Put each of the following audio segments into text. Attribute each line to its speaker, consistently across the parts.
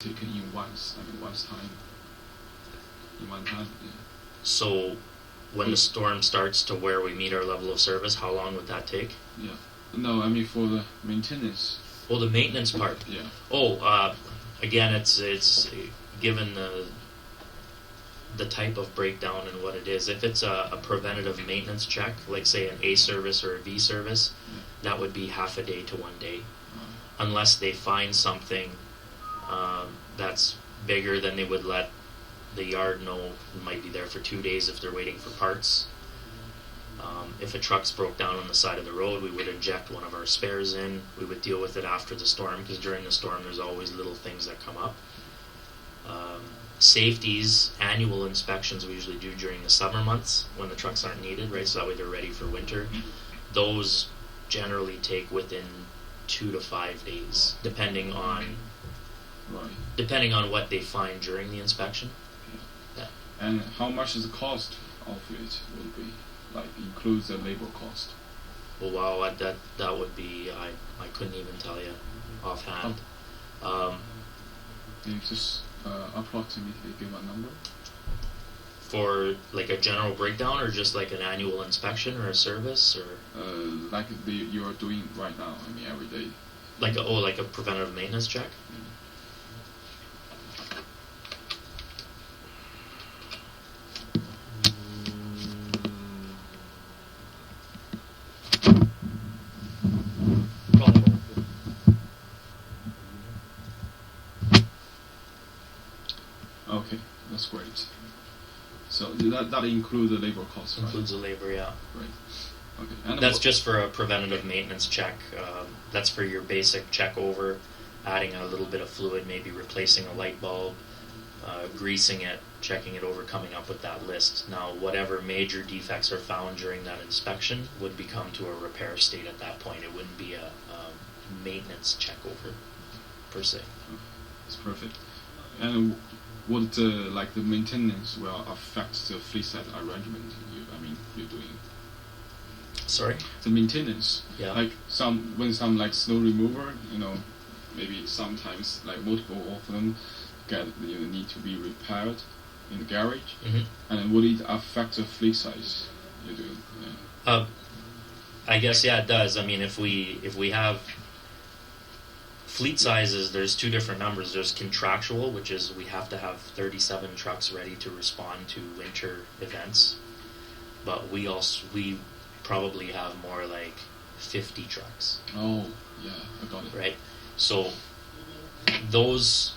Speaker 1: taken in once. I mean, once time. In one time. Yeah.
Speaker 2: So, when the storm starts to where we meet our level of service, how long would that take?
Speaker 1: Yeah. No, I mean for the maintenance.
Speaker 2: Oh, the maintenance part.
Speaker 1: Yeah.
Speaker 2: Oh, again, it's given the type of breakdown and what it is. If it's a preventative maintenance check, like say an A service or a V service, that would be half a day to 1 day, unless they find something that's bigger. Then they would let the yard know it might be there for 2 days if they're waiting for parts. If a truck's broke down on the side of the road, we would inject one of our spares in. We would deal with it after the storm, because during the storm there's always little things that come up. Safeties, annual inspections we usually do during the summer months when the trucks aren't needed, right? So that way they're ready for winter. Those generally take within 2 to 5 days, depending on what they find during the inspection.
Speaker 1: Yeah. And how much is the cost of it would be? Like includes the labor cost.
Speaker 2: Well, wow, that would be I couldn't even tell you offhand.
Speaker 1: Can you just approximately give a number?
Speaker 2: For like a general breakdown, or just like an annual inspection or a service, or
Speaker 1: like you are doing right now. I mean every day.
Speaker 2: Like a preventative maintenance check.
Speaker 1: Okay, that's great. So that includes the labor cost, right?
Speaker 2: Includes the labor, yeah.
Speaker 1: Right. Okay. And
Speaker 2: that's just for a preventative maintenance check. That's for your basic check over, adding a little bit of fluid, maybe replacing a light bulb, greasing it, checking it over, coming up with that list. Now, whatever major defects are found during that inspection would become to a repair state at that point. It wouldn't be a maintenance check over, per se.
Speaker 1: That's perfect. And would like the maintenance will affect the fleet set arrangement you're doing?
Speaker 2: Sorry?
Speaker 1: The maintenance.
Speaker 2: Yeah.
Speaker 1: Like some like snow remover, maybe sometimes like multiple of them need to be repaired in the garage.
Speaker 2: Mm-hmm.
Speaker 1: And would it affect the fleet size you're doing? Yeah.
Speaker 2: I guess it does. I mean, if we have fleet sizes, there's two different numbers. There's contractual, which is we have to have 37 trucks ready to respond to winter events, but we probably have more like 50 trucks.
Speaker 1: Oh, yeah, I got it.
Speaker 2: Right? So those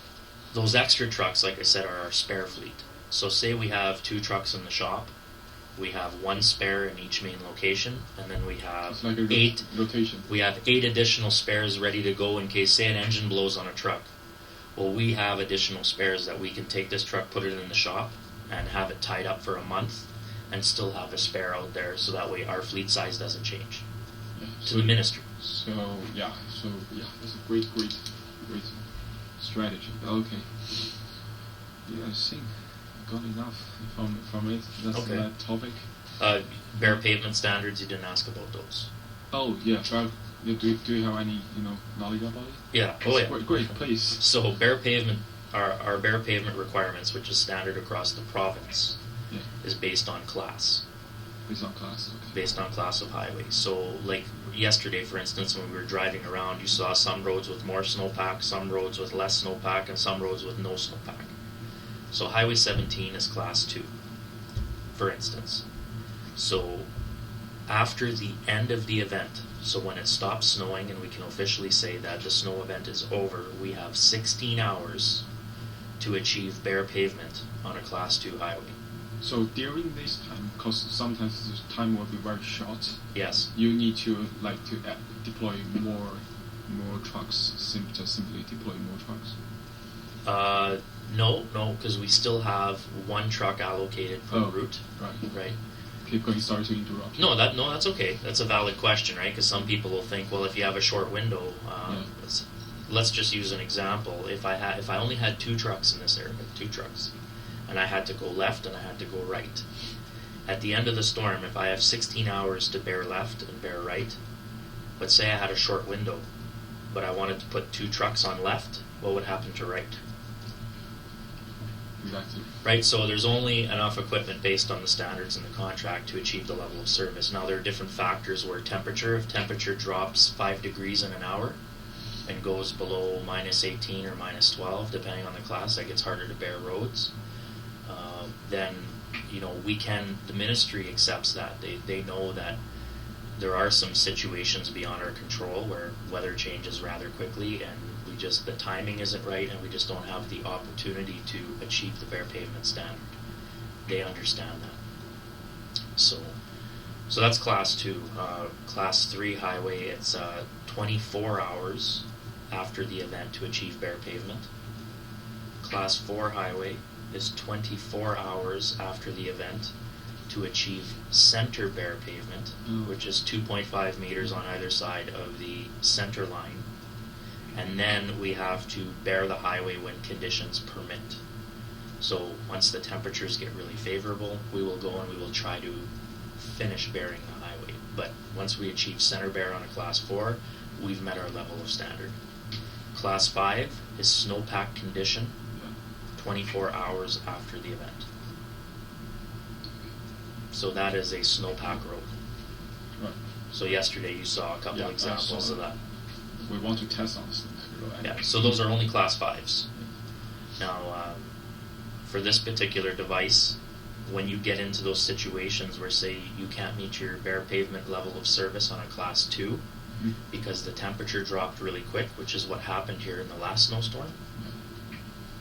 Speaker 2: extra trucks, like I said, are our spare fleet. So say we have 2 trucks in the shop, we have 1 spare in each main location, and then we have
Speaker 1: like
Speaker 2: 8
Speaker 1: rotation.
Speaker 2: We have 8 additional spares ready to go in case, say, an engine blows on a truck. Well, we have additional spares that we can take this truck, put it in the shop, and have it tied up for a month, and still have a spare out there, so that way our fleet size doesn't change.
Speaker 1: Yeah,
Speaker 2: to the ministry.
Speaker 1: So that's a great strategy. Okay. Yeah, I think I got enough from it. That's
Speaker 2: okay.
Speaker 1: That topic.
Speaker 2: Bare pavement standards, you didn't ask about those.
Speaker 1: Oh yeah, but do you have any knowledge about it?
Speaker 2: Yeah.
Speaker 1: Great, please.
Speaker 2: So bare pavement, our bare pavement requirements, which is standard across the province, is based on class.
Speaker 1: Based on class. Okay.
Speaker 2: Based on class of highway. So like yesterday, for instance, when we were driving around, you saw some roads with more snowpack, some roads with less snowpack, and some roads with no snowpack. So Highway 17 is Class 2, for instance. So after the end of the event, so when it stops snowing and we can officially say that the snow event is over, we have 16 hours to achieve bare pavement on a Class 2 highway.
Speaker 1: So during this time, because sometimes the time will be very short.
Speaker 2: Yes.
Speaker 1: You need to deploy more trucks. Simply deploy more trucks.
Speaker 2: No, because we still have 1 truck allocated per route. Right.
Speaker 1: Keep going. Sorry to interrupt.
Speaker 2: No, that's okay. That's a valid question, right? Because some people will think, well, if you have a short window, let's just use an example. If I only had 2 trucks in this area, 2 trucks, and I had to go left and I had to go right. At the end of the storm, if I have 16 hours to bear left and bear right, but say I had a short window, but I wanted to put 2 trucks on left, what would happen to right?
Speaker 1: exactly.
Speaker 2: Right, so there's only enough equipment based on the standards in the contract to achieve the level of service. Now there are different factors where if temperature drops 5 degrees in an hour and goes below minus 18 or minus 12, depending on the class, that gets harder to bear roads. Then, the ministry accepts that. They know that there are some situations beyond our control where weather changes rather quickly and the timing isn't right and we just don't have the opportunity to achieve the bare pavement standard. They understand that. So that's class 2. Class 3 highway, it's 24 hours after the event to achieve bare pavement. Class 4 highway is 24 hours after the event to achieve center bare pavement, which is 2.5 meters on either side of the center line. And then we have to bare the highway when conditions permit. So once the temperatures get really favorable, we will go and we will try to finish bearing the highway. But once we achieve center bare on a class 4, we've met our level of standard. Class 5 is snowpack condition, 24 hours after the event. So that is a snowpack road.
Speaker 1: Right.
Speaker 2: So yesterday you saw a couple examples of that.
Speaker 1: We want to test on this.
Speaker 2: Yeah, so those are only class 5s. Now, for this particular device, when you get into those situations where, say, you can't meet your bare pavement level of service on a class 2 because the temperature dropped really quick, which is what happened here in the last snowstorm,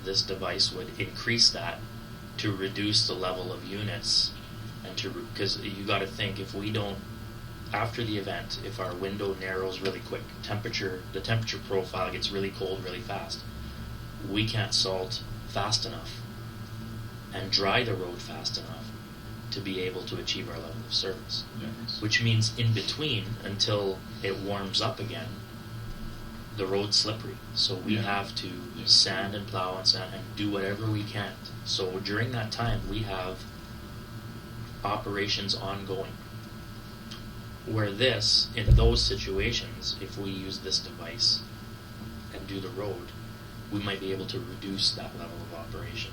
Speaker 2: this device would increase that to reduce the level of units, and because you got to think, if we don't, after the event, if our window narrows really quick, the temperature profile gets really cold really fast, we can't salt fast enough and dry the road fast enough to be able to achieve our level of service.
Speaker 1: Yes.
Speaker 2: Which means in between, until it warms up again, the road's slippery. So we have to sand and plow and sand and do whatever we can. So during that time, we have operations ongoing. Where in those situations, if we use this device and do the road, we might be able to reduce that level of operation,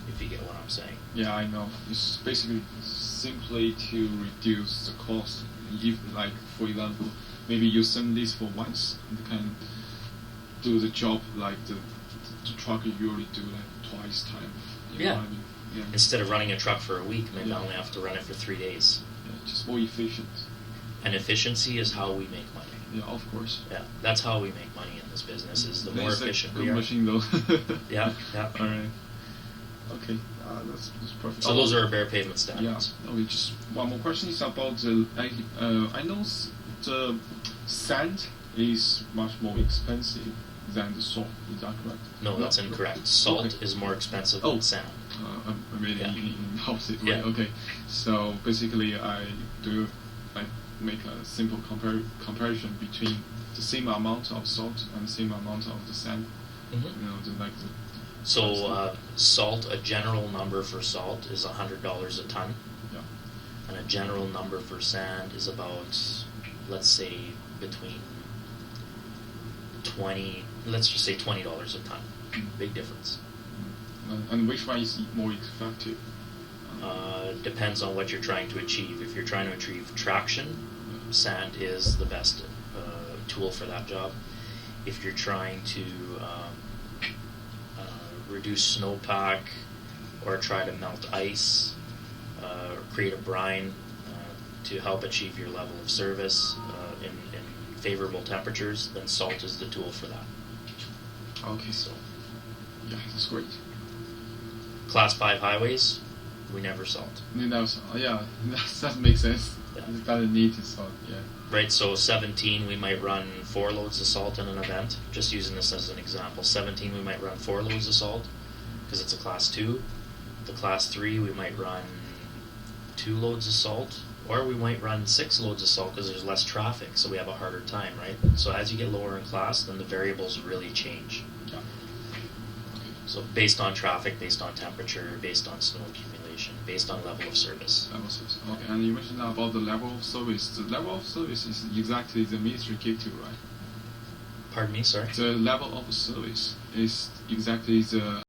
Speaker 2: if you get what I'm saying.
Speaker 1: Yeah, I know. It's basically simply to reduce the cost. If, like, for example, maybe you send this for once, you can do the job like the truck usually do like twice time. You know what I mean? Yeah.
Speaker 2: Instead of running a truck for a week, maybe I only have to run it for 3 days.
Speaker 1: Yeah, just more efficient.
Speaker 2: And efficiency is how we make money.
Speaker 1: Yeah, of course.
Speaker 2: Yeah, that's how we make money in this business. Is the more efficient we are.
Speaker 1: Machine though.
Speaker 2: Yeah.
Speaker 1: All right. Okay, that's perfect.
Speaker 2: So those are our bare pavement standards.
Speaker 1: Yeah. Okay, just one more question is about the. I know the sand is much more expensive than the salt. Is that correct?
Speaker 2: No, that's incorrect. Salt is more expensive than sand.
Speaker 1: I'm really in opposite way.
Speaker 2: Yeah.
Speaker 1: Okay, so basically I make a simple comparison between the same amount of salt and the same amount of the sand.
Speaker 2: Mm-hmm. Salt, a general number for salt is $100 a ton.
Speaker 1: Yeah.
Speaker 2: And a general number for sand is about, let's say, between $20 a ton. Big difference.
Speaker 1: And which one is more effective?
Speaker 2: Depends on what you're trying to achieve. If you're trying to achieve traction, sand is the best tool for that job. If you're trying to reduce snowpack or try to melt ice or create a brine to help achieve your level of service in favorable temperatures, then salt is the tool for that.
Speaker 1: Okay. So, yeah, that's great.
Speaker 2: Class 5 highways, we never salt.
Speaker 1: That makes sense.
Speaker 2: Yeah.
Speaker 1: You gotta need to salt, yeah.
Speaker 2: Right, so 17 we might run 4 loads of salt in an event. Just using this as an example. 17 we might run 4 loads of salt because it's a class 2. The class 3 we might run 2 loads of salt, or we might run 6 loads of salt because there's less traffic, so we have a harder time, right? So as you get lower in class, then the variables really change.
Speaker 1: Yeah.
Speaker 2: So based on traffic, based on temperature, based on snow accumulation, based on level of service.
Speaker 1: Level of service. Okay, and you mentioned about the level of service. The level of service is exactly the ministry give to, right?
Speaker 2: Pardon me, sorry?
Speaker 1: The level of service is exactly the